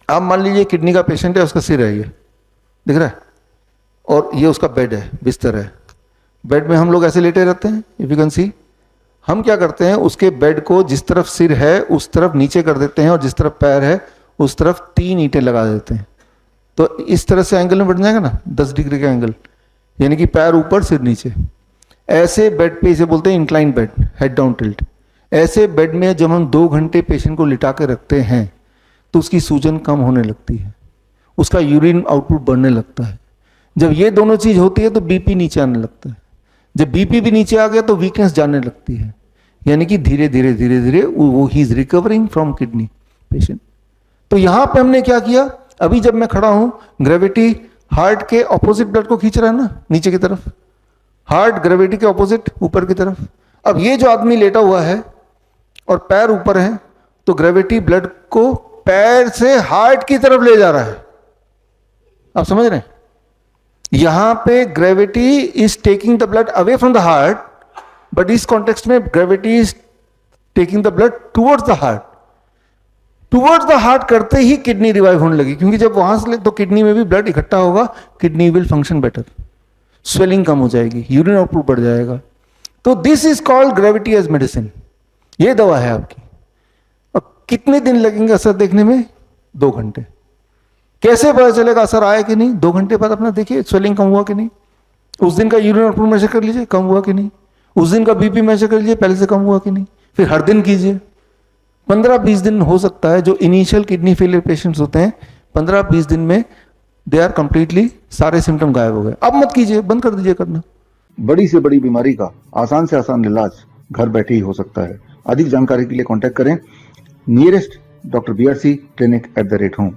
आप मान लीजिए किडनी का पेशेंट है, उसका सिर है ये, दिख रहा है, और ये उसका बेड है, बिस्तर है। बेड में हम लोग ऐसे लेटे रहते हैं, इफ यू कैन सी। हम क्या करते हैं, उसके बेड को जिस तरफ सिर है उस तरफ नीचे कर देते हैं, और जिस तरफ पैर है उस तरफ 3 ईंटें लगा देते हैं। तो इस तरह से एंगल में बढ़ जाएगा ना, 10 डिग्री का एंगल, यानी कि पैर ऊपर सिर नीचे। ऐसे बेड पे इसे बोलते हैं incline bed, head down tilt. ऐसे बेड में जब हम 2 घंटे पेशेंट को लिटा के रखते हैं तो उसकी सूजन कम होने लगती है, उसका यूरिन आउटपुट बढ़ने लगता है। जब ये दोनों चीज होती है तो बीपी नीचे आने लगता है। जब बीपी भी नीचे आ गया तो वीकनेस जाने लगती है, यानी कि धीरे धीरे धीरे धीरे वो he is recovering from kidney patient. तो यहां पे हमने क्या किया, अभी जब मैं खड़ा हूं, ग्रेविटी हार्ट के ऑपोजिट ब्लड को खींच रहा है ना, नीचे की तरफ, हार्ट ग्रेविटी के ऑपोजिट ऊपर की तरफ। अब ये जो आदमी लेटा हुआ है और पैर ऊपर है, तो ग्रेविटी ब्लड को पैर से हार्ट की तरफ ले जा रहा है। आप समझ रहे हैं, यहां पे gravity is taking the blood away from the heart, but इस कॉन्टेक्स्ट में gravity is taking the blood towards the heart. Towards the heart करते ही किडनी रिवाइव होने लगी, क्योंकि जब वहां से तो किडनी में भी ब्लड इकट्ठा होगा, kidney will function better, swelling कम हो जाएगी, यूरिन आउटपुट बढ़ जाएगा। तो this is called gravity as medicine. ये दवा है आपकी। अब कितने दिन लगेंगे असर देखने में? 2 घंटे। कैसे पता चलेगा असर आया कि नहीं? 2 घंटे बाद अपना देखिए स्वेलिंग कम हुआ कि नहीं, उस दिन का यूरिन आउटपुट मेजर कर लीजिए, कम हुआ कि नहीं, उस दिन का बीपी मेजर कर लीजिए, पहले से कम हुआ कि नहीं। फिर हर दिन कीजिए। 15-20 दिन हो सकता है, जो इनिशियल किडनी फेलियर पेशेंट्स होते हैं 15-20 दिन में दे आर कंप्लीटली सारे सिम्टम गायब हो गए। अब मत कीजिए, बंद कर दीजिए करना। बड़ी से बड़ी बीमारी का आसान से आसान इलाज घर बैठे ही हो सकता है। अधिक जानकारी के लिए कांटेक्ट करें nearest doctor BRC clinic @home।